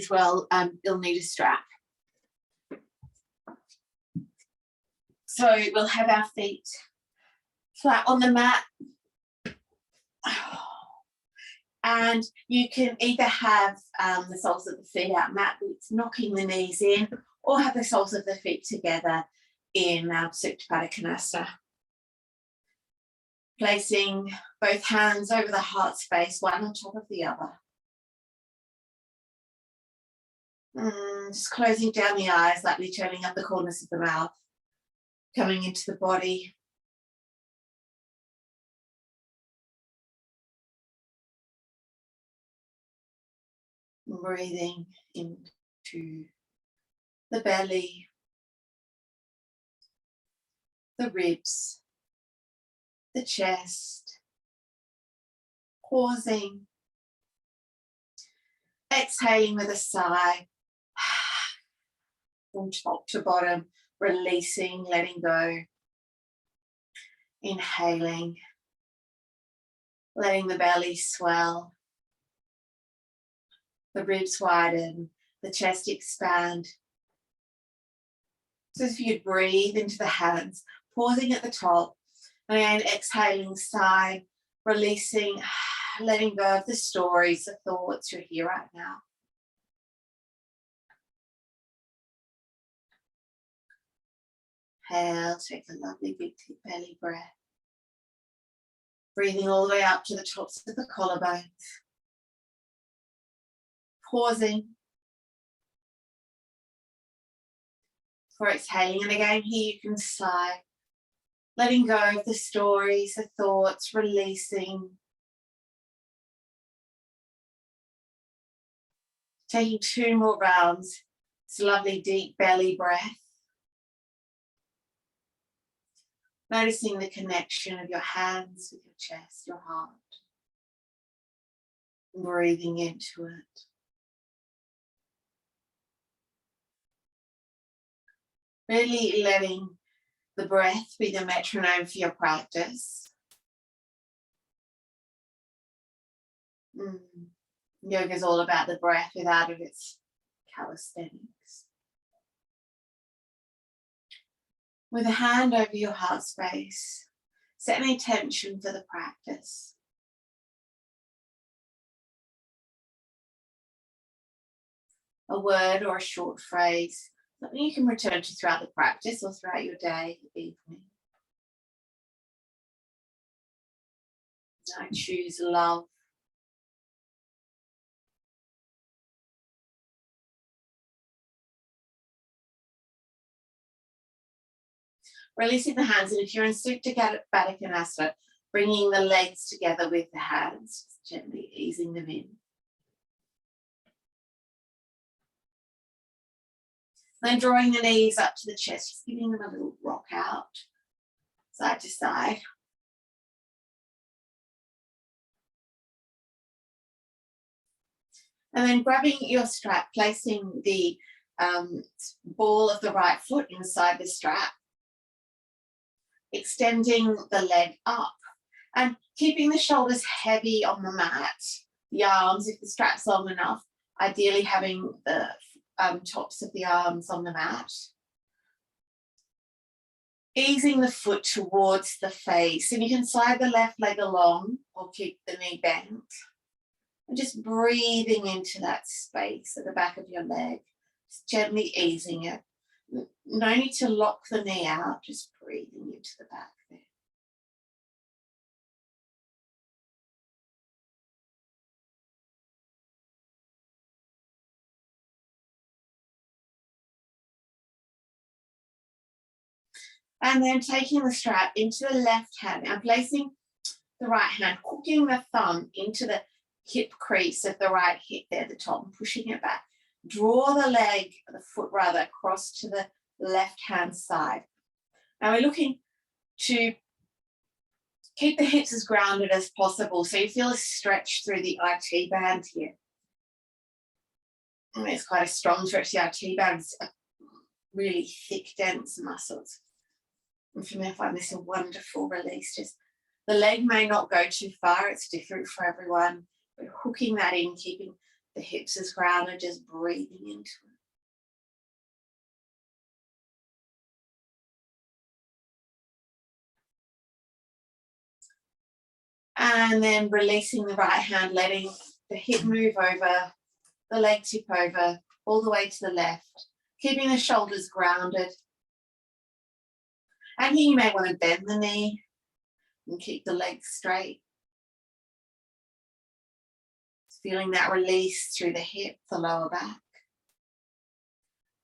as well, you'll need a strap. So we'll have our feet flat on the mat. And you can either have the soles of the feet out mat, it's knocking the knees in, or have the soles of the feet together in Supta Baddha Konasana. Placing both hands over the heart space, one on top of the other. Just closing down the eyes, lightly turning up the corners of the mouth, coming into the body. Breathing into the belly, the ribs, the chest, pausing, exhaling with a sigh, from top to bottom, releasing, letting go, inhaling, letting the belly swell, the ribs widen, the chest expand. So if you breathe into the hands, pausing at the top, and again exhaling, sigh, releasing, letting go of the stories, the thoughts. You're here right now. Exhale, take a lovely big deep belly breath. Breathing all the way up to the tops of the collarbones. Pausing for exhaling, and again here you can sigh, letting go of the stories, the thoughts, releasing. Taking 2 more rounds. It's a lovely deep belly breath. Noticing the connection of your hands with your chest, your heart. Breathing into it. Really letting the breath be the metronome for your practice. Yoga is all about the breath without it, it's calisthenics. With a hand over your heart space, set an intention for the practice. A word or a short phrase, something you can return to throughout the practice or throughout your day, evening. I choose love. Releasing the hands, and if you're in Supta Baddha Konasana, bringing the legs together with the hands, just gently easing them in. Then drawing the knees up to the chest, just giving them a little rock out, side to side. And then grabbing your strap, placing the ball of the right foot inside the strap, extending the leg up and keeping the shoulders heavy on the mat, the arms, if the strap's long enough, ideally having the tops of the arms on the mat. Easing the foot towards the face, and you can slide the left leg along or keep the knee bent. And just breathing into that space at the back of your leg, just gently easing it. No need to lock the knee out, just breathing into the back there. And then taking the strap into the left hand and placing the right hand, hooking the thumb into the hip crease of the right hip there at the top and pushing it back. Draw the leg, the foot rather, across to the left hand side. Now we're looking to keep the hips as grounded as possible, so you feel a stretch through the IT band here. And it's quite a strong stretch. The IT band is really thick, dense muscles. And for me, I find this a wonderful release. Just the leg may not go too far, it's different for everyone, but hooking that in, keeping The hips as grounded, just breathing into it. And then releasing the right hand, letting the hip move over, the leg tip over, all the way to the left, keeping the shoulders grounded. And here you may want to bend the knee and keep the legs straight. Feeling that release through the hip, the lower back.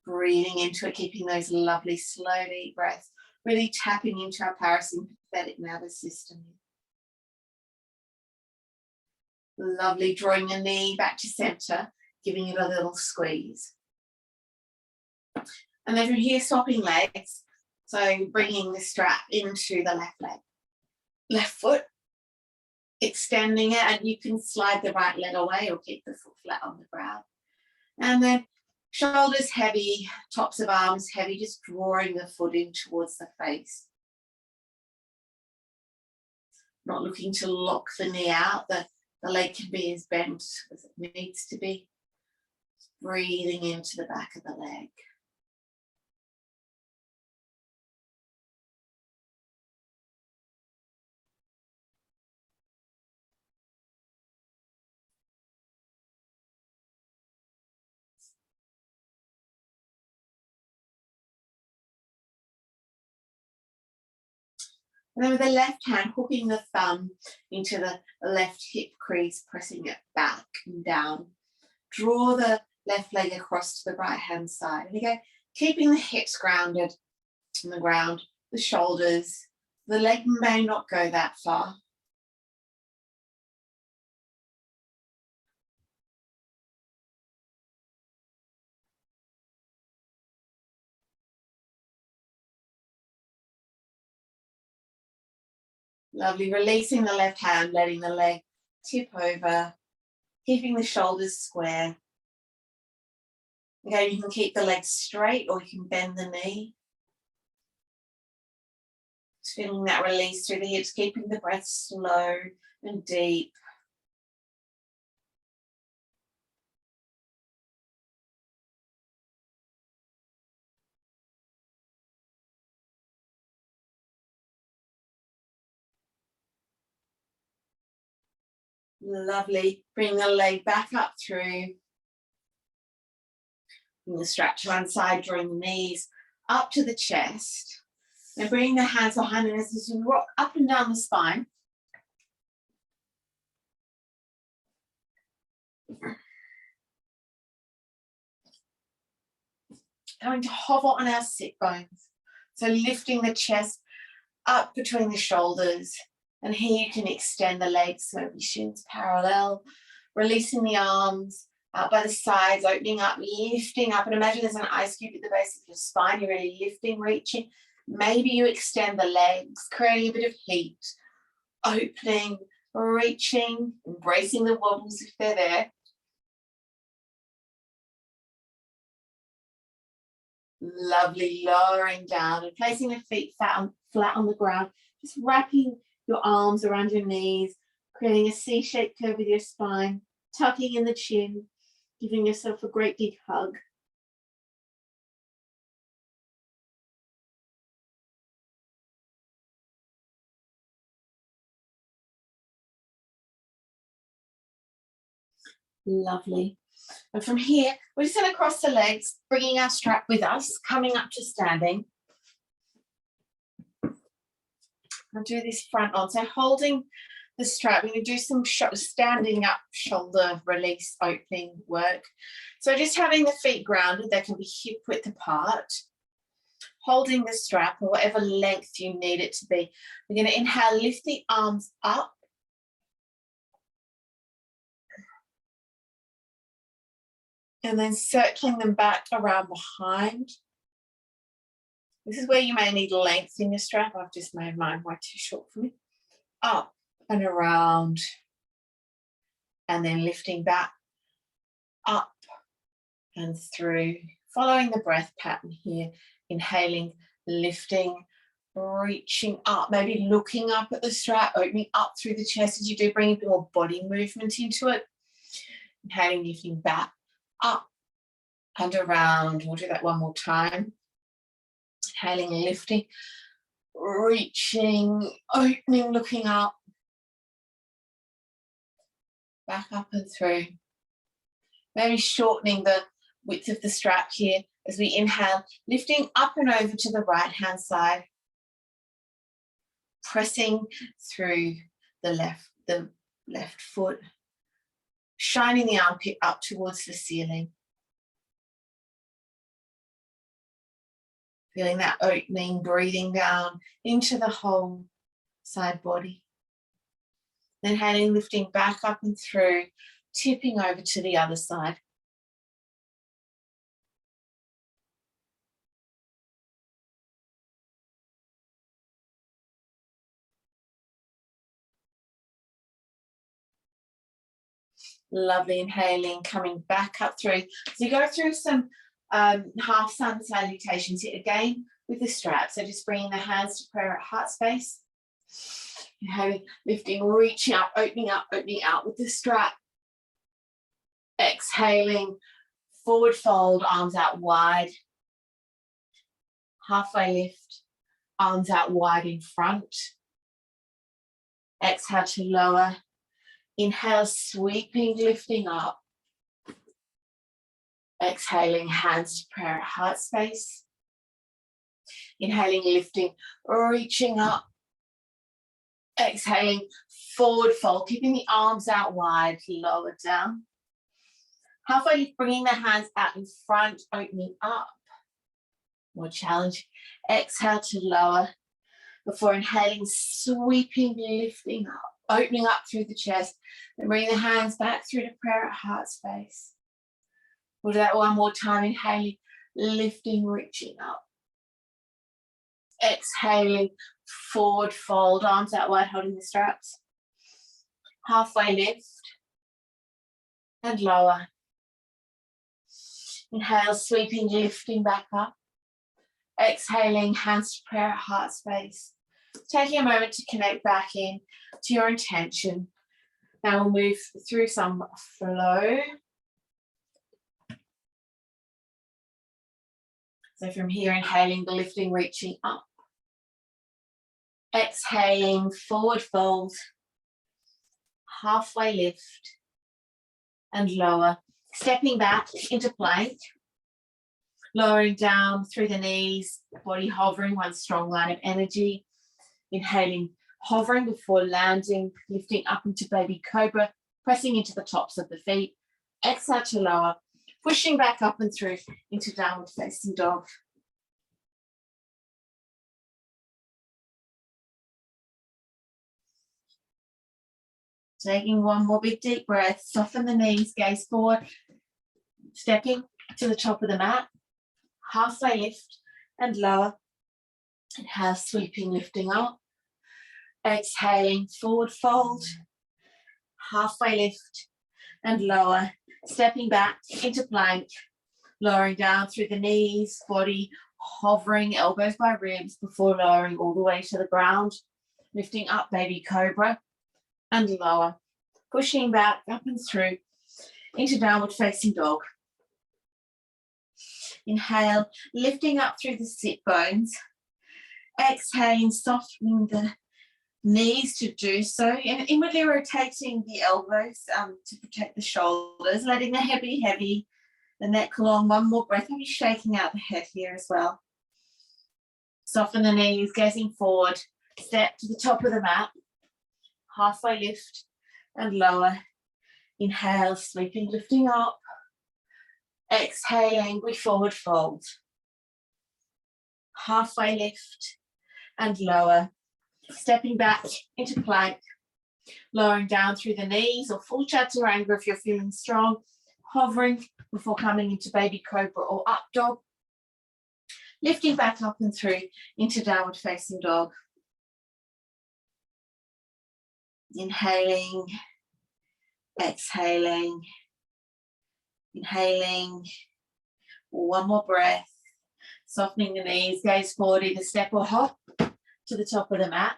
Breathing into it, keeping those lovely slow deep breaths, really tapping into our parasympathetic nervous system. Lovely, drawing the knee back to center, giving it a little squeeze. And then from here, swapping legs. So bringing the strap into the left leg. Left foot, extending it, and you can slide the right leg away or keep the foot flat on the ground. And then shoulders heavy, tops of arms heavy, just drawing the foot in towards the face. Not looking to lock the knee out. The leg can be as bent as it needs to be. Just breathing into the back of the leg. And then with the left hand, hooking the thumb into the left hip crease, pressing it back and down. Draw the left leg across to the right hand side. And again, keeping the hips grounded on the ground, the shoulders. The leg may not go that far. Lovely, releasing the left hand, letting the leg tip over, keeping the shoulders square. Again, you can keep the legs straight or you can bend the knee. Just feeling that release through the hips, keeping the breath slow and deep. Lovely. Bring the leg back up through. Bring the strap to one side, drawing the knees up to the chest. And bring the hands behind the knees as you rock up and down the spine. Going to hover on our sit bones. So lifting the chest up between the shoulders. And here you can extend the legs so your shins parallel. Releasing the arms out by the sides, opening up, lifting up. And imagine there's an ice cube at the base of your spine. You're really lifting, reaching. Maybe you extend the legs, creating a bit of heat. Opening, reaching, embracing the wobbles if they're there. Lovely, lowering down and placing the feet flat on the ground. Just wrapping your arms around your knees, creating a C-shaped curve with your spine, tucking in the chin, giving yourself a great big hug. Lovely. And from here, we're just going to cross the legs, bringing our strap with us, coming up to standing. I'll do this front on. So holding the strap, we're going to do some standing up shoulder release opening work. So just having the feet grounded, they can be hip width apart. Holding the strap or whatever length you need it to be. We're going to inhale, lift the arms up. And then circling them back around behind. This is where you may need length in your strap. I've just made mine way too short for me. Up and around. And then lifting back, up and through. Following the breath pattern here. Inhaling, lifting, reaching up. Maybe looking up at the strap, opening up through the chest as you do, bring a bit more body movement into it. Inhaling, lifting back, up and around. We'll do that one more time. Inhaling, lifting, reaching, opening, looking up. Back up and through. Maybe shortening the width of the strap here as we inhale, lifting up and over to the right hand side. Pressing through the left foot. Shining the armpit up towards the ceiling. Feeling that opening, breathing down into the whole side body. Then inhaling, lifting back up and through, tipping over to the other side. Lovely, inhaling, coming back up through. So you go through some half sun salutations here again with the strap. So just bringing the hands to prayer at heart space. Inhaling, lifting, reaching up, opening out with the strap. Exhaling, forward fold, arms out wide. Halfway lift, arms out wide in front. Exhale to lower. Inhale, sweeping, lifting up. Exhaling, hands to prayer at heart space. Inhaling, lifting, reaching up. Exhaling, forward fold, keeping the arms out wide, lower down. Halfway lift, bringing the hands out in front, opening up. More challenge. Exhale to lower. Before inhaling, sweeping, lifting up. Opening up through the chest, and bring the hands back through to prayer at heart space. We'll do that one more time. Inhaling, lifting, reaching up. Exhaling, forward fold, arms out wide, holding the straps. Halfway lift and lower. Inhale, sweeping, lifting back up. Exhaling, hands to prayer at heart space. Taking a moment to connect back in to your intention. Now we'll move through some flow. So from here, inhaling, the lifting, reaching up. Exhaling, forward fold. Halfway lift and lower. Stepping back into plank. Lowering down through the knees, body hovering, one strong line of energy. Inhaling, hovering before landing, lifting up into baby cobra, pressing into the tops of the feet. Exhale to lower, pushing back up and through into downward facing dog. Taking one more big deep breath, soften the knees, gaze forward, stepping to the top of the mat. Halfway lift and lower. Inhale, sweeping, lifting up. Exhaling, forward fold. Halfway lift and lower. Stepping back into plank. Lowering down through the knees, body hovering, elbows by ribs before lowering all the way to the ground. Lifting up, baby cobra and lower. Pushing back up and through into downward facing dog. Inhale, lifting up through the sit bones. Exhaling, softening the knees to do so. And inwardly rotating the elbows to protect the shoulders, letting the head be heavy, the neck long. One more breath. Maybe shaking out the head here as well. Soften the knees, gazing forward. Step to the top of the mat. Halfway lift and lower. Inhale, sweeping, lifting up. Exhaling, we forward fold. Halfway lift and lower. Stepping back into plank. Lowering down through the knees or full chaturanga if you're feeling strong. Hovering before coming into baby cobra or up dog. Lifting back up and through into downward facing dog. Inhaling, exhaling. Inhaling, one more breath, softening the knees, gaze forward, either step or hop to the top of the mat.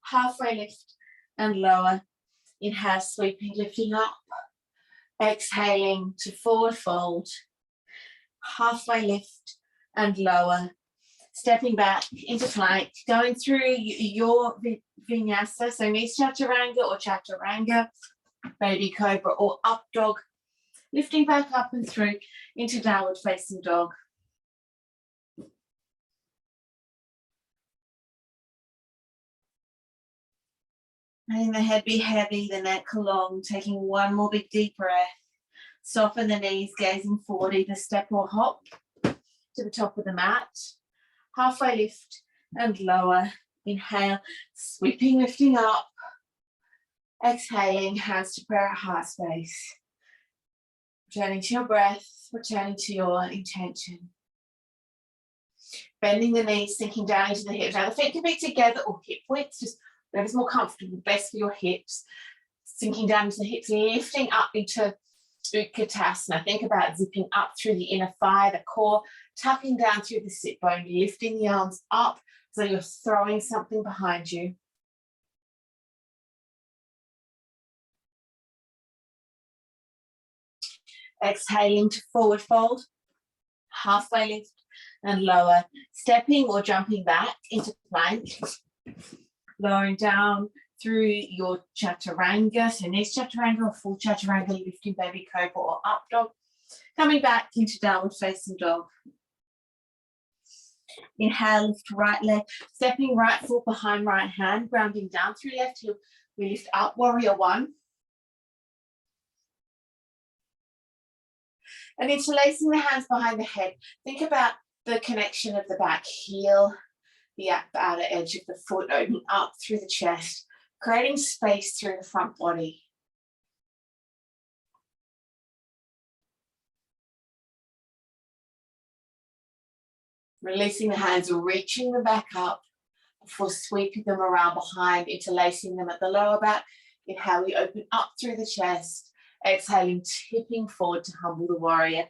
Halfway lift and lower. Inhale, sweeping, lifting up. Exhaling to forward fold, halfway lift and lower, stepping back into plank, going through your vinyasa, so knees chaturanga or chaturanga, baby cobra or up dog, lifting back up and through into downward facing dog. Letting the head be heavy, the neck long, taking one more big deep breath. Soften the knees, gazing forward, either step or hop to the top of the mat. Halfway lift and lower. Inhale, sweeping, lifting up. Exhaling, hands to prayer at heart space. Returning to your breath, returning to your intention. Bending the knees, sinking down into the hips. Now the feet can be together or hip width, just whatever's more comfortable, best for your hips. Sinking down into the hips, lifting up into Utkatasana. Think about zipping up through the inner thigh, the core, tucking down through the sit bone, lifting the arms up so you're throwing something behind you. Exhaling to forward fold, halfway lift and lower, stepping or jumping back into plank, lowering down through your chaturanga, so knees chaturanga or full chaturanga, lifting baby cobra or up dog, coming back into downward facing dog. Inhale, lift right leg, stepping right foot behind right hand, grounding down through left heel. We lift up, warrior one. And interlacing the hands behind the head. Think about the connection of the back heel, the outer edge of the foot, opening up through the chest, creating space through the front body. Releasing the hands, reaching them back up before sweeping them around behind, interlacing them at the lower back. Inhale, we open up through the chest. Exhaling, tipping forward to humble the warrior.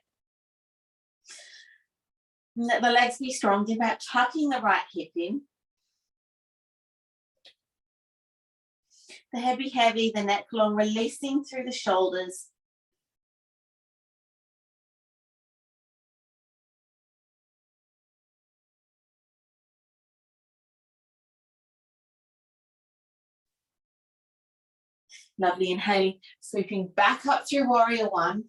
Let the legs be strong. Think about tucking the right hip in. The head be heavy, the neck long, releasing through the shoulders. Lovely, inhaling, sweeping back up through warrior one.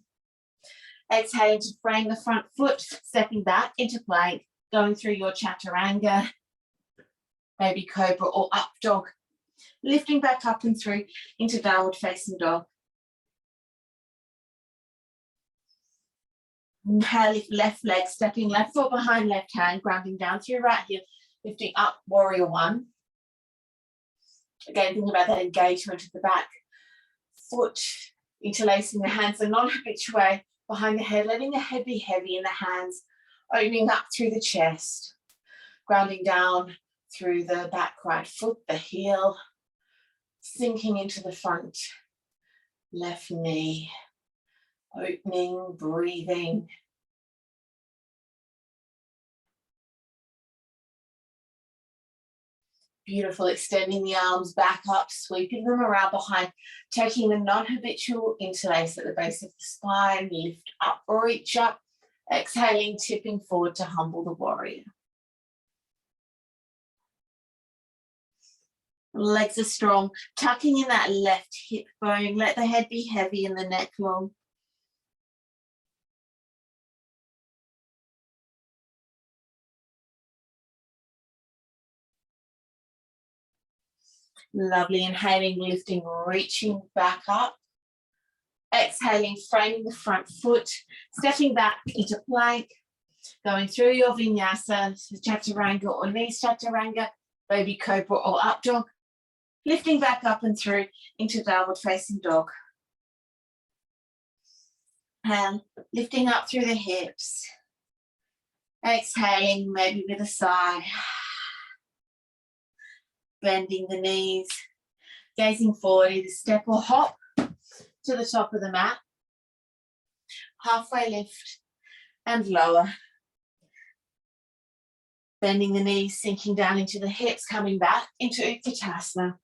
Exhaling to frame the front foot, stepping back into plank, going through your chaturanga, baby cobra or up dog. Lifting back up and through into downward facing dog. Inhale, lift left leg, stepping left foot behind left hand, grounding down through right heel, lifting up warrior one. Again, thinking about that engagement of the back foot, interlacing the hands in a non-habitual way behind the head, letting the head be heavy in the hands, opening up through the chest, grounding down through the back right foot, the heel, sinking into the front left knee, opening, breathing. Beautiful, extending the arms back up, sweeping them around behind, taking the non-habitual interlace at the base of the spine, lift up, reach up, exhaling, tipping forward to humble the warrior. Legs are strong, tucking in that left hip bone, let the head be heavy and the neck long. Lovely, inhaling, lifting, reaching back up. Exhaling, framing the front foot, stepping back into plank, going through your vinyasa, chaturanga or knees chaturanga, baby cobra or up dog. Lifting back up and through into downward facing dog. And lifting up through the hips. Exhaling, maybe with a sigh. Bending the knees, gazing forward, either step or hop to the top of the mat. Halfway lift and lower. Bending the knees, sinking down into the hips, coming back into Utkatasana.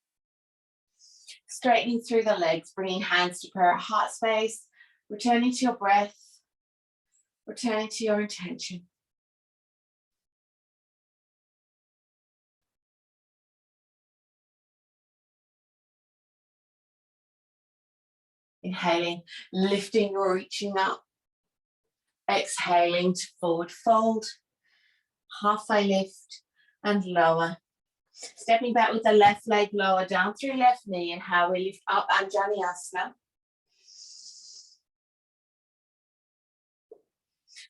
Straightening through the legs, bringing hands to prayer at heart space, Returning to your breath, returning to your intention. Inhaling, lifting, reaching up. Exhaling to forward fold, halfway lift and lower. Stepping back with the left leg lower down through left knee, and how we lift up Anjaneyasana.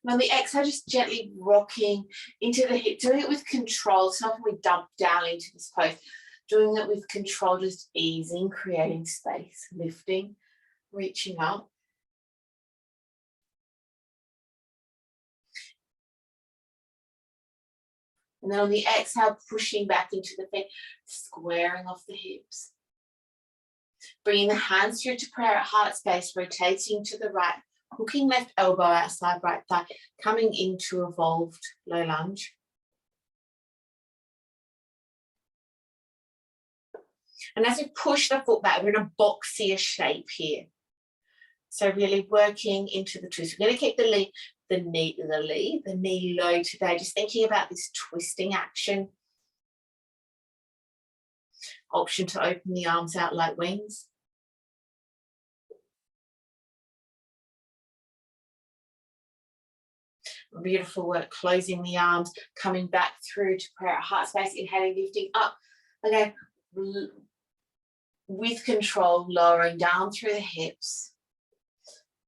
And on the exhale, just gently rocking into the hip, doing it with control. So often we dump down into this pose. Doing it with control, just easing, creating space, lifting, reaching up. And then on the exhale, pushing back into the feet, squaring off the hips. Bringing the hands through to prayer at heart space, rotating to the right, hooking left elbow outside right thigh, coming into evolved low lunge. And as we push the foot back, we're in a boxier shape here. So really working into the twist. We're going to keep the knee low today, just thinking about this twisting action. Option to open the arms out like wings. Beautiful work, closing the arms, coming back through to prayer at heart space, inhaling, lifting up. Again, with control, lowering down through the hips.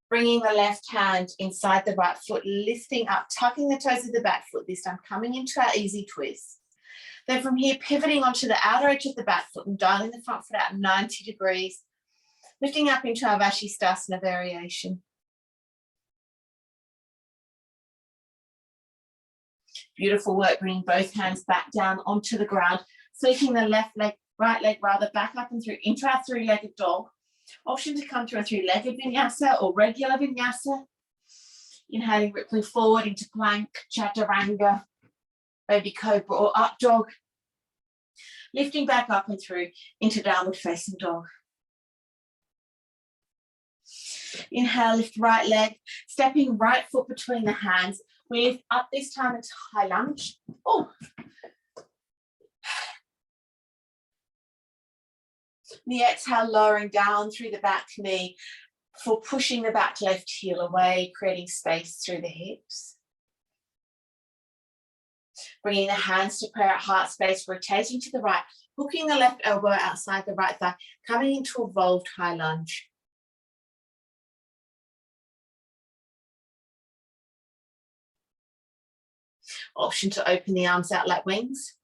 Bringing the left hand inside the right foot, lifting up, tucking the toes of the back foot this time, coming into our easy twist. Then from here, pivoting onto the outer edge of the back foot and dialing the front foot out 90 degrees, lifting up into our Vashisthasana variation. Beautiful work, bringing both hands back down onto the ground, sweeping the right leg rather, back up and through into our three-legged dog. Option to come through a three-legged vinyasa or regular vinyasa. Inhaling, rippling forward into plank, chaturanga, baby cobra or up dog. Lifting back up and through into downward facing dog. Inhale, lift right leg, stepping right foot between the hands. We lift up this time into high lunge. Oh. The exhale, lowering down through the back knee for pushing the back left heel away, creating space through the hips. Bringing the hands to prayer at heart space, rotating to the right, hooking the left elbow outside the right thigh, coming into evolved high lunge. Option to open the arms out like wings.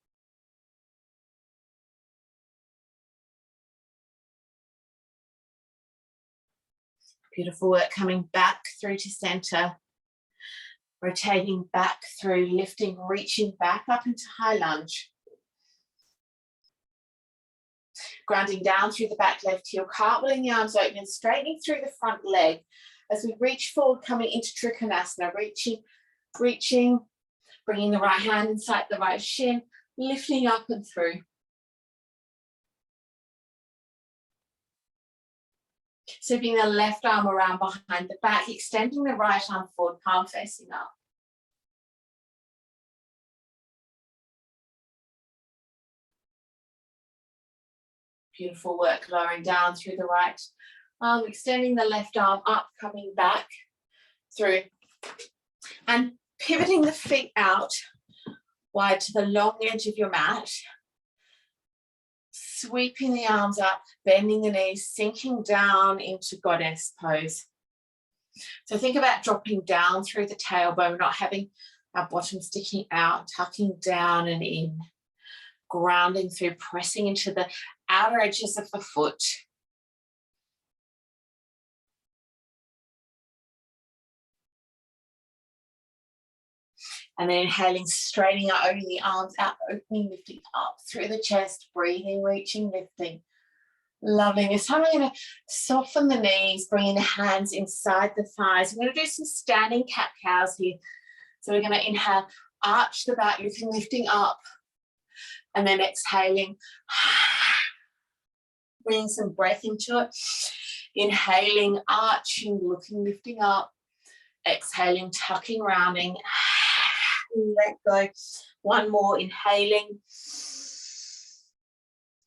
Beautiful work, coming back through to center, rotating back through, lifting, reaching back up into high lunge. Grounding down through the back left heel, cartwheeling the arms open and straightening through the front leg as we reach forward, coming into Trikonasana, reaching, bringing the right hand inside the right shin, lifting up and through. Sweeping the left arm around behind the back, extending the right arm forward, palm facing up. Beautiful work, lowering down through the right arm, extending the left arm up, coming back through. And pivoting the feet out wide to the long edge of your mat. Sweeping the arms up, bending the knees, sinking down into goddess pose. So think about dropping down through the tailbone, not having our bottom sticking out, tucking down and in, grounding through, pressing into the outer edges of the foot. And then inhaling, straightening out, opening the arms out, opening, lifting up through the chest, breathing, reaching, lifting. Lovely. This time I'm going to soften the knees, bringing the hands inside the thighs. I'm going to do some standing cat cows here. So we're going to inhale, arch the back, lifting up, and then exhaling, bringing some breath into it. Inhaling, arching, looking, lifting up. Exhaling, tucking, rounding. Let go. One more, inhaling.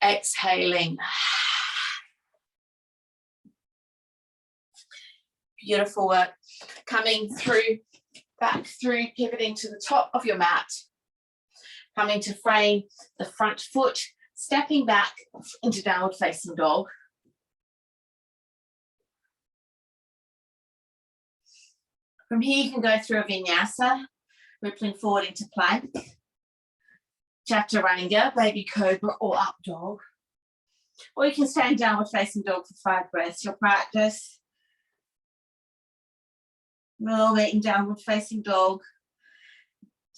Exhaling. Beautiful work. Coming through, back through, pivoting to the top of your mat. Coming to frame the front foot, stepping back into downward facing dog. From here, you can go through a vinyasa, rippling forward into plank, chaturanga, baby cobra, or up dog. Or you can stay in downward facing dog for 5 breaths. Your practice. We'll wait in downward facing dog.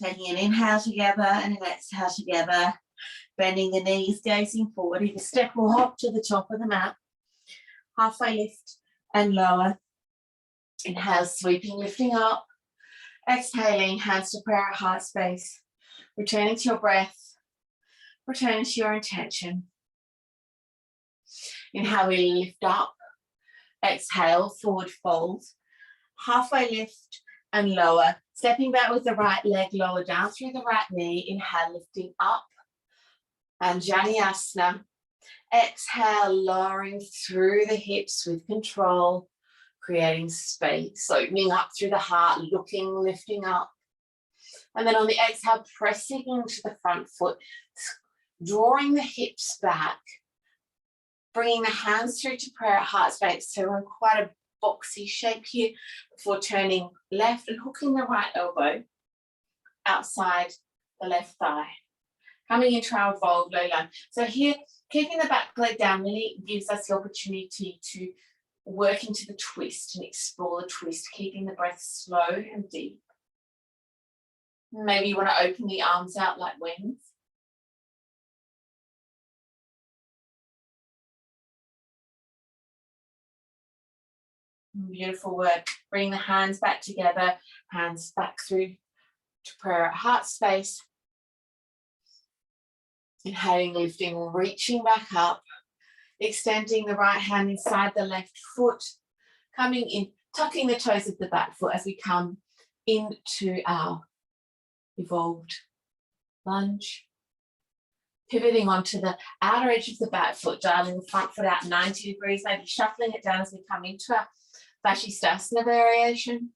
Taking an inhale together and an exhale together. Bending the knees, gazing forward. Either step or hop to the top of the mat. Halfway lift and lower. Inhale, sweeping, lifting up. Exhaling, hands to prayer at heart space. Returning to your breath. Returning to your intention. Inhale, we lift up. Exhale, forward fold. Halfway lift and lower. Stepping back with the right leg, lower down through the right knee. Inhale, lifting up. Anjaneyasana. Exhale, lowering through the hips with control. Creating space, opening up through the heart, looking, lifting up. And then on the exhale, pressing into the front foot, drawing the hips back, bringing the hands through to prayer at heart space. So we're in quite a boxy shape here before turning left and hooking the right elbow outside the left thigh. Coming into our evolved low lunge. So here, keeping the back leg down really gives us the opportunity to work into the twist and explore the twist, keeping the breath slow and deep. Maybe you want to open the arms out like wings. Beautiful work. Bring the hands back together, hands back through to prayer at heart space. Inhaling, lifting, reaching back up. Extending the right hand inside the left foot, coming in, tucking the toes of the back foot as we come into our evolved lunge. Pivoting onto the outer edge of the back foot, dialing the front foot out 90 degrees, maybe shuffling it down as we come into our Vashisthasana variation.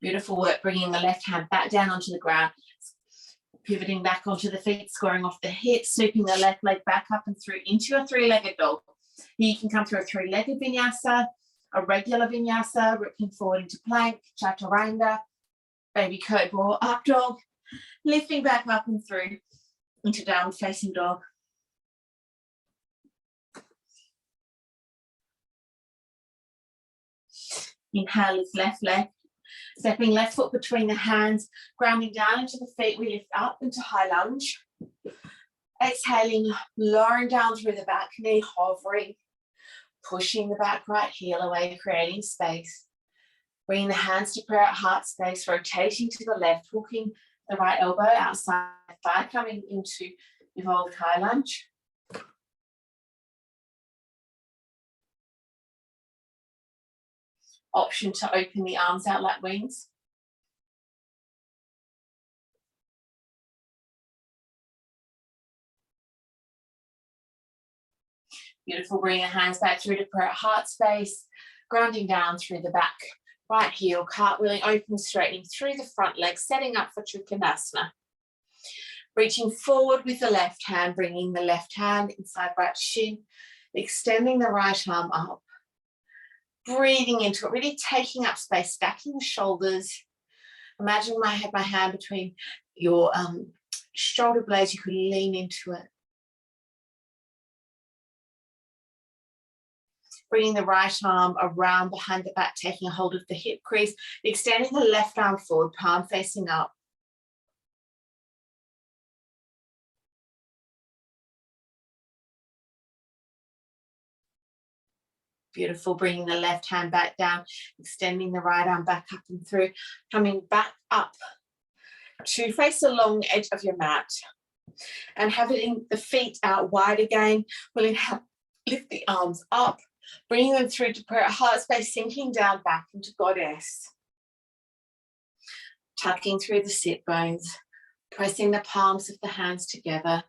Beautiful work, bringing the left hand back down onto the ground, pivoting back onto the feet, squaring off the hips, sweeping the left leg back up and through into a 3-legged dog. Here you can come through a 3-legged vinyasa, a regular vinyasa, rippling forward into plank, chaturanga, baby cobra, or up dog, lifting back up and through into downward facing dog. Inhale, lift left leg. Stepping left foot between the hands, grounding down into the feet, we lift up into high lunge. Exhaling, lowering down through the back knee, hovering, pushing the back right heel away, creating space. Bringing the hands to prayer at heart space, rotating to the left, hooking the right elbow outside the thigh, coming into evolved high lunge. Option to open the arms out like wings. Beautiful, bring the hands back through to prayer at heart space, grounding down through the back, right heel, cartwheeling, open, straightening through the front leg, setting up for Trikonasana. Reaching forward with the left hand, bringing the left hand inside right shin, extending the right arm up. Breathing into it, really taking up space, stacking the shoulders. Imagine I had my hand between your shoulder blades, you could lean into it. Bringing the right arm around behind the back, taking a hold of the hip crease, extending the left arm forward, palm facing up. Beautiful, bringing the left hand back down, extending the right arm back up and through, coming back up to face the long edge of your mat and having the feet out wide again. We'll inhale, lift the arms up, bringing them through to prayer, heart space, sinking down back into goddess. Tucking through the sit bones, pressing the palms of the hands together.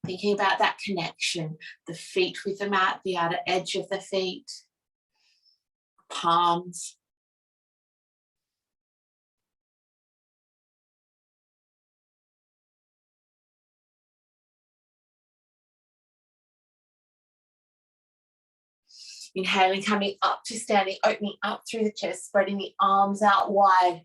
Thinking about that connection, the feet with the mat, the outer edge of the feet, palms. Inhaling, coming up to standing, opening up through the chest, spreading the arms out wide.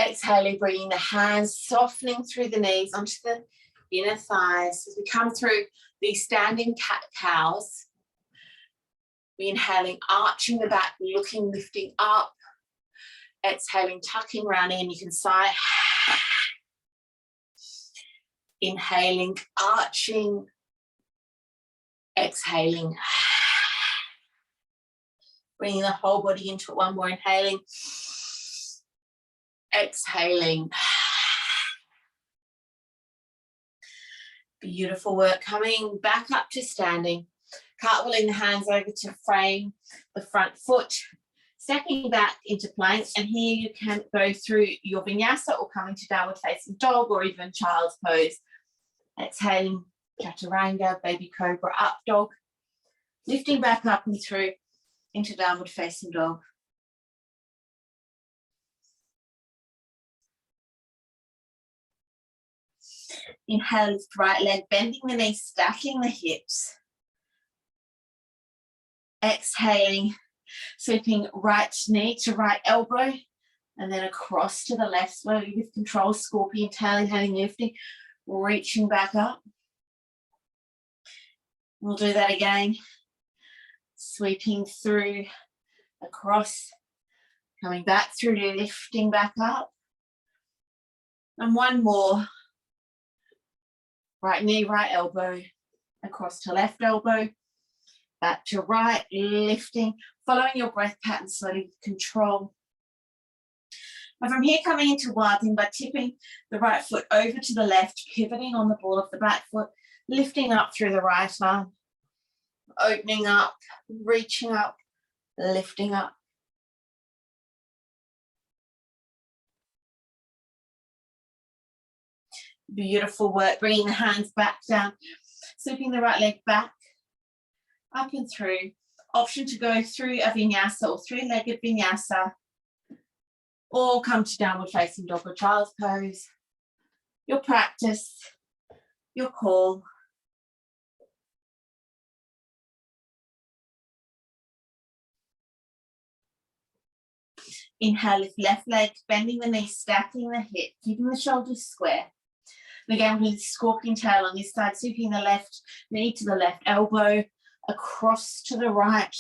Exhaling, bringing the hands, softening through the knees onto the inner thighs. As we come through these standing cat-cows, we inhaling, arching the back, looking, lifting up. Exhaling, tucking, rounding, and you can sigh. Inhaling, arching. Exhaling. Bringing the whole body into it. One more, inhaling. Exhaling. Beautiful work. Coming back up to standing. Cartwheeling the hands over to frame the front foot. Stepping back into plank. And here you can go through your vinyasa or come into downward facing dog or even child's pose. Exhaling, chaturanga, baby cobra, up dog. Lifting back up and through into downward facing dog. Inhale, lift right leg, bending the knees, stacking the hips. Exhaling, sweeping right knee to right elbow, and then across to the left, slowly with control, scorpion tail, inhaling, lifting, reaching back up. We'll do that again. Sweeping through, across, coming back through to lifting back up. And one more. Right knee, right elbow, across to left elbow, back to right, lifting, following your breath pattern slowly with control. And from here, coming into wild thing by tipping the right foot over to the left, pivoting on the ball of the back foot, lifting up through the right arm, opening up, reaching up, lifting up. Beautiful work, bringing the hands back down, sweeping the right leg back, up and through. Option to go through a vinyasa or three-legged vinyasa, or come to downward facing dog or child's pose. Your practice, your call. Inhale, lift left leg, bending the knees, stacking the hip, keeping the shoulders square. And again, with scorpion tail on this side, sweeping the left knee to the left elbow, across to the right,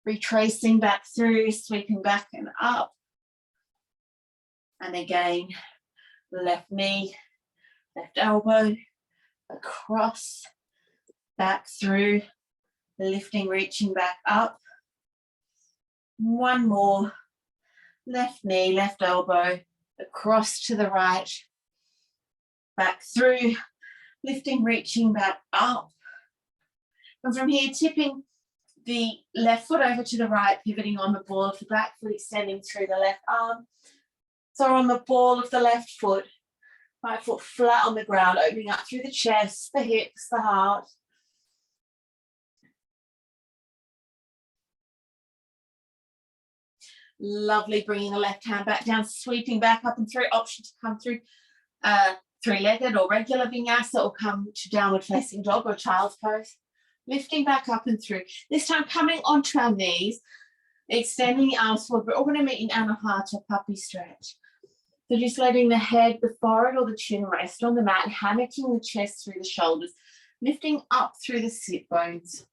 retracing back through, sweeping back and up. And again, left knee, left elbow, across, back through, lifting, reaching back up. One more, left knee, left elbow, across to the right, back through, lifting, reaching back up. And from here, tipping the left foot over to the right, pivoting on the ball of the back foot, extending through the left arm. So on the ball of the left foot, right foot flat on the ground, opening up through the chest, the hips, the heart. Lovely, bringing the left hand back down, sweeping back up and through. Option to come through three-legged or regular vinyasa, or come to downward facing dog or child's pose. Lifting back up and through. This time coming onto our knees, extending the arms forward. We're all going to meet in Anahata puppy stretch. So just letting the head, the forehead or the chin rest on the mat, hammocking the chest through the shoulders, lifting up through the sit bones.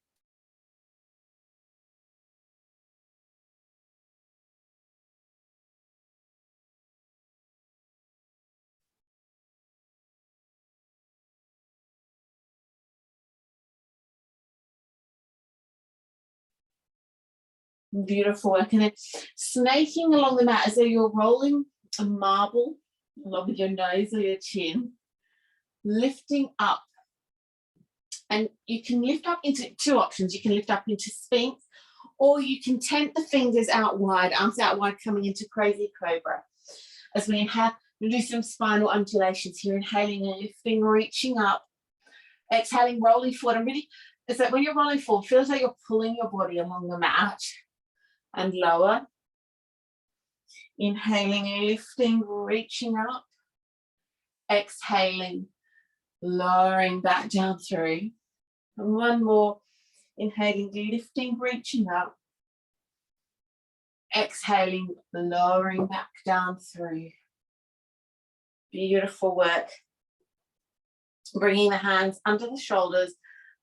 Beautiful work. And then snaking along the mat as though you're rolling a marble along with your nose or your chin, lifting up. And you can lift up into two options. You can lift up into Sphinx, or you can tent the fingers out wide, arms out wide, coming into crazy cobra. As we inhale, we do some spinal undulations here, inhaling and lifting, reaching up, exhaling, rolling forward. And really, it's that when you're rolling forward, it feels like you're pulling your body along the mat and lower. Inhaling, lifting, reaching up, exhaling, lowering back down through. And one more, inhaling, lifting, reaching up, exhaling, lowering back down through. Beautiful work. Bringing the hands under the shoulders,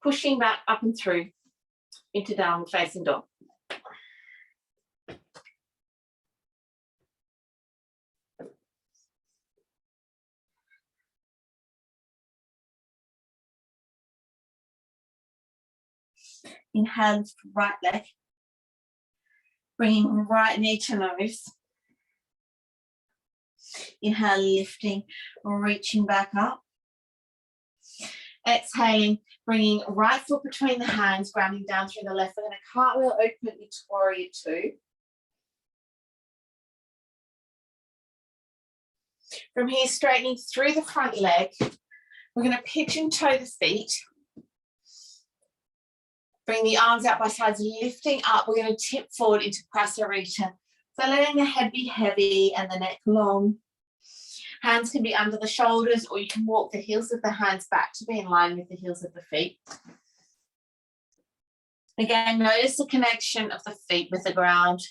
pushing back up and through into downward facing dog. Inhale, right leg. Bringing right knee to nose. Inhale, lifting, reaching back up. Exhaling, bringing right foot between the hands, grounding down through the left. We're going to cartwheel open into warrior two. From here, straightening through the front leg. We're going to pigeon toe the feet. Bring the arms out by sides, lifting up. We're going to tip forward into Prasarita. So letting the head be heavy and the neck long. Hands can be under the shoulders, or you can walk the heels of the hands back to be in line with the heels of the feet. Again, notice the connection of the feet with the ground.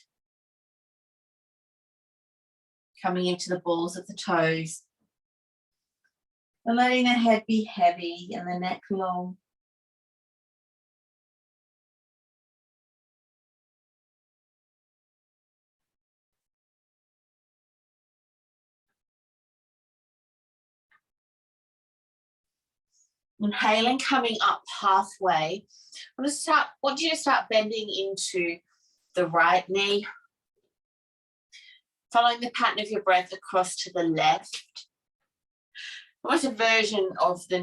Coming into the balls of the toes. And letting the head be heavy and the neck long. Inhaling, coming up halfway. I want you to start bending into the right knee. Following the pattern of your breath across to the left. Almost a version of the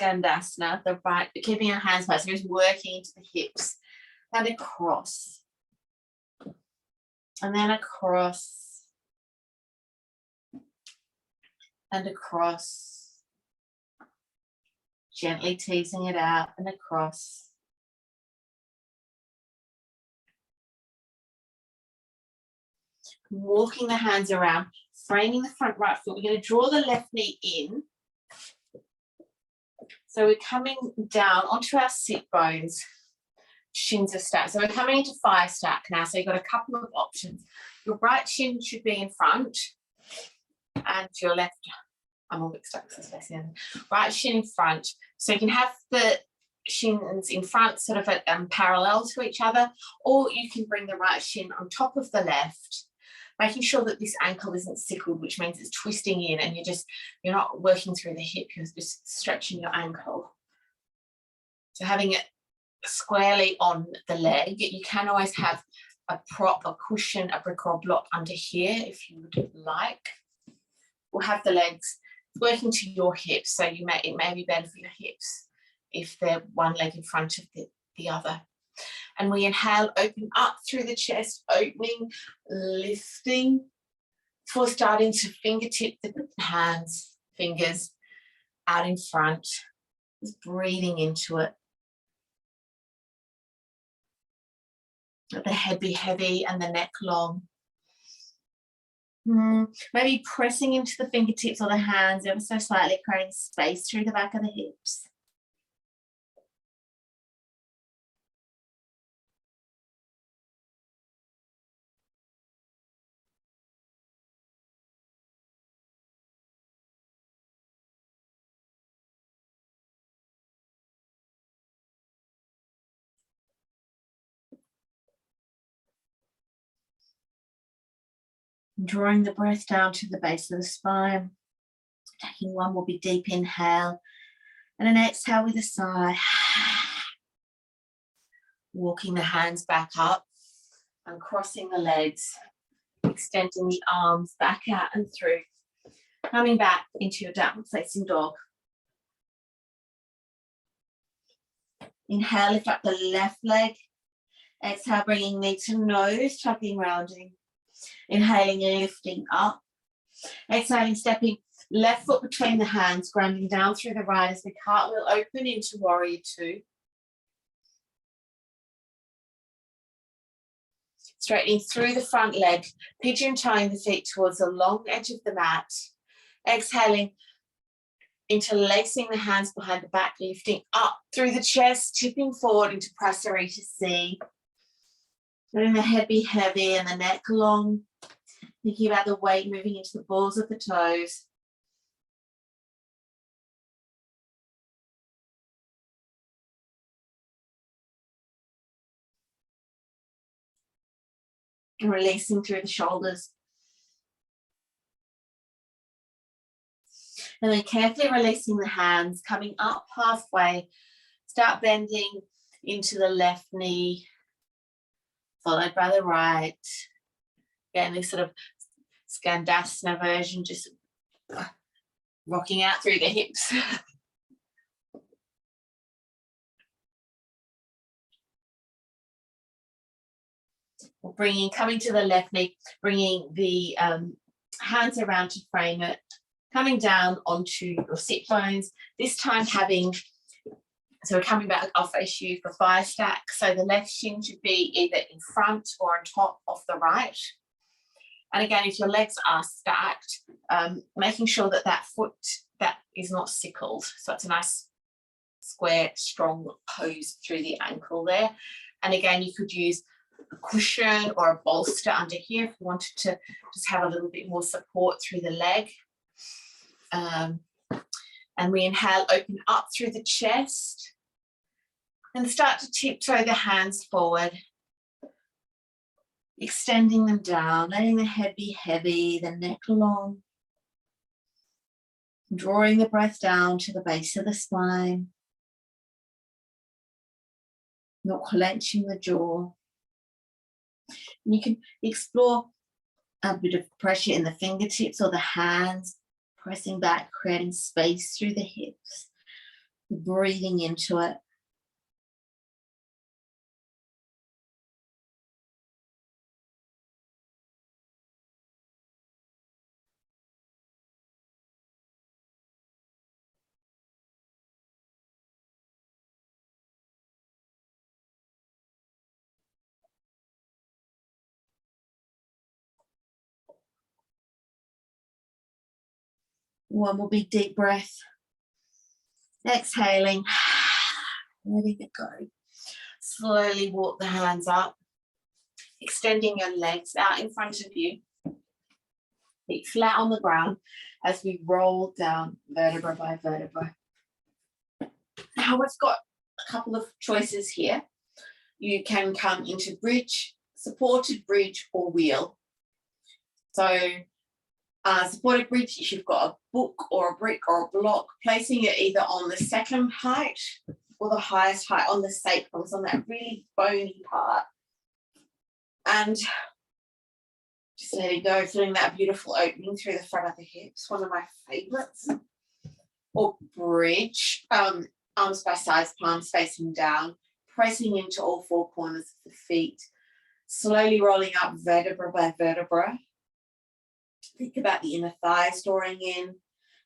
Skandasana, the right, keeping your hands flat, so just working into the hips and across. And then across. And across. Gently teasing it out and across. Walking the hands around, framing the front right foot. We're going to draw the left knee in. So we're coming down onto our sit bones. Shins are stacked. So we're coming into fire stack now. So you've got a couple of options. Your right shin should be in front and your left, I'm all mixed up because it's facing the right shin in front. So you can have the shins in front sort of parallel to each other, or you can bring the right shin on top of the left, making sure that this ankle isn't sickled, which means it's twisting in and you're not working through the hip, you're just stretching your ankle. So having it squarely on the leg, you can always have a prop, a cushion, a brick or a block under here if you would like. We'll have the legs working to your hips, so it may be better for your hips if they're one leg in front of the other. And we inhale, open up through the chest, opening, lifting, before starting to fingertip the hands, fingers out in front, just breathing into it. Let the head be heavy and the neck long. Maybe pressing into the fingertips or the hands ever so slightly, creating space through the back of the hips. Drawing the breath down to the base of the spine. Taking one will be deep inhale and an exhale with a sigh. Walking the hands back up and crossing the legs. Extending the arms back out and through. Coming back into your downward facing dog. Inhale, lift up the left leg. Exhale, bringing knee to nose, tucking, rounding. Inhaling, lifting up. Exhaling, stepping left foot between the hands, grounding down through the right as the cartwheel open into warrior two. Straightening through the front leg, pigeon toeing the feet towards the long edge of the mat. Exhaling, interlacing the hands behind the back, lifting up through the chest, tipping forward into Prasarita C. Letting the head be heavy and the neck long. Thinking about the weight moving into the balls of the toes. And releasing through the shoulders. And then carefully releasing the hands, coming up halfway. Start bending into the left knee, followed by the right. Again, this sort of Skandasana version, just rocking out through the hips. Coming to the left knee, bringing the hands around to frame it, coming down onto your sit bones, this time having, so we're coming back, I'll face you for 5 stacks. So the left shin should be either in front or on top of the right. And again, if your legs are stacked, making sure that that foot that is not sickled. So it's a nice square, strong pose through the ankle there. And again, you could use a cushion or a bolster under here if you wanted to just have a little bit more support through the leg. And we inhale, open up through the chest and start to tiptoe the hands forward, extending them down, letting the head be heavy, the neck long, drawing the breath down to the base of the spine, not clenching the jaw. And you can explore a bit of pressure in the fingertips or the hands, pressing back, creating space through the hips, breathing into it. One more big deep breath. Exhaling, letting it go. Slowly walk the hands up, extending your legs out in front of you. Feet flat on the ground as we roll down vertebra by vertebra. Now we've got a couple of choices here. You can come into bridge, supported bridge or wheel. So supported bridge, if you've got a book or a brick or a block, placing it either on the second height or the highest height on the sacrum, on that really bony part. And just letting go, feeling that beautiful opening through the front of the hips, one of my favorites. Or bridge, arms by sides, palms facing down, pressing into all 4 corners of the feet, slowly rolling up vertebra by vertebra. Think about the inner thighs drawing in,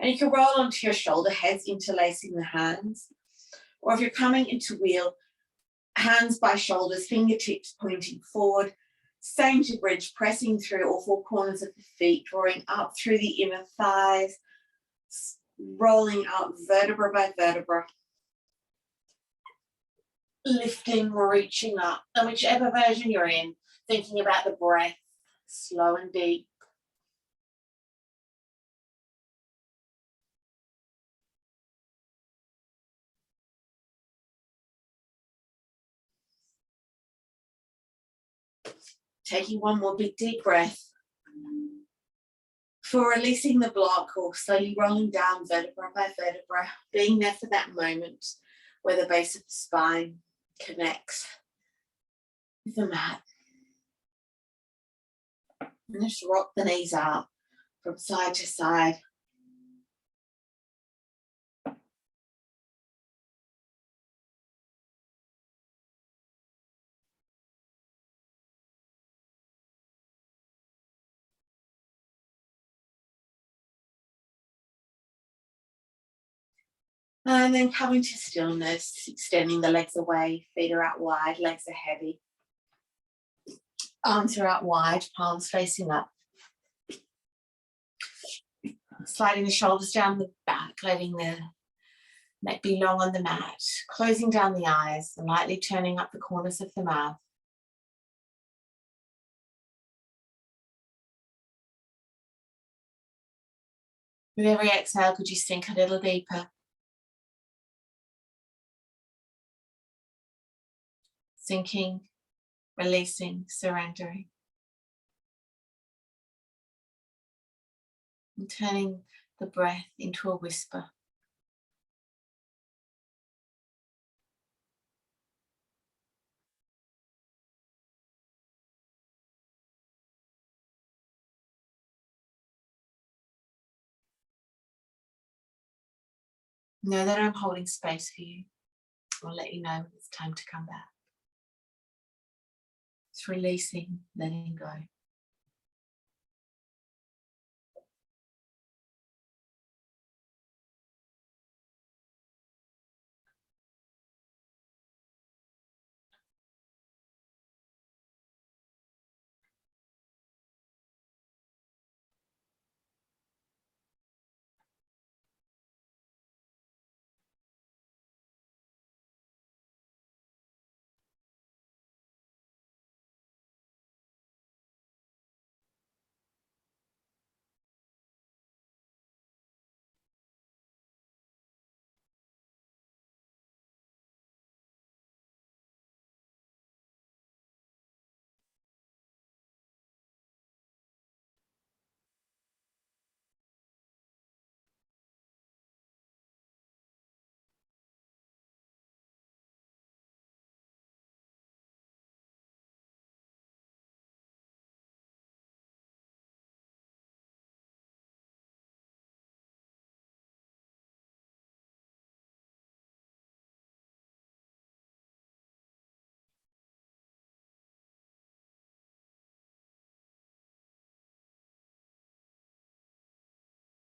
and you can roll onto your shoulder heads, interlacing the hands. Or if you're coming into wheel, hands by shoulders, fingertips pointing forward, same to bridge, pressing through all 4 corners of the feet, drawing up through the inner thighs, rolling up vertebra by vertebra, lifting, reaching up. And whichever version you're in, thinking about the breath, slow and deep. Taking one more big deep breath for releasing the block, or slowly rolling down vertebra by vertebra, being there for that moment where the base of the spine connects with the mat. And just rock the knees out from side to side. And then coming to stillness, extending the legs away, feet are out wide, legs are heavy. Arms are out wide, palms facing up. Sliding the shoulders down the back, letting the neck be long on the mat. Closing down the eyes and lightly turning up the corners of the mouth. With every exhale, could you sink a little deeper? Sinking, releasing, surrendering. And turning the breath into a whisper. Know that I'm holding space for you. I'll let you know when it's time to come back. It's releasing, letting go.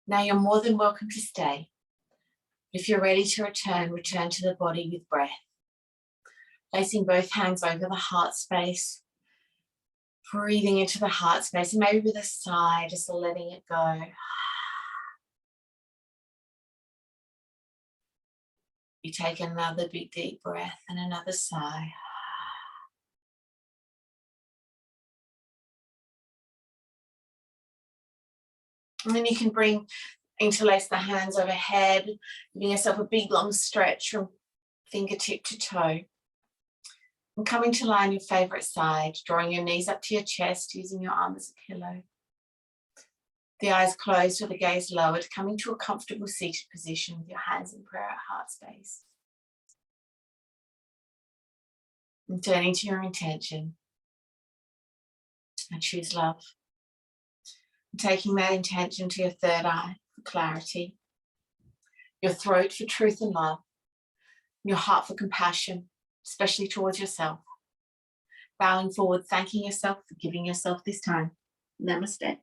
Now you're more than welcome to stay. If you're ready to return, return to the body with breath. Placing both hands over the heart space. Breathing into the heart space, and maybe with a sigh, just letting it go. You take another big deep breath and another sigh. And then you can interlace the hands overhead, giving yourself a big long stretch from fingertip to toe. And coming to lie on your favorite side, drawing your knees up to your chest, using your arm as a pillow. The eyes closed or the gaze lowered, coming to a comfortable seated position with your hands in prayer at heart space. And turning to your intention. I choose love. And taking that intention to your third eye for clarity. Your throat for truth and love. Your heart for compassion, especially towards yourself. Bowing forward, thanking yourself for giving yourself this time. Namaste.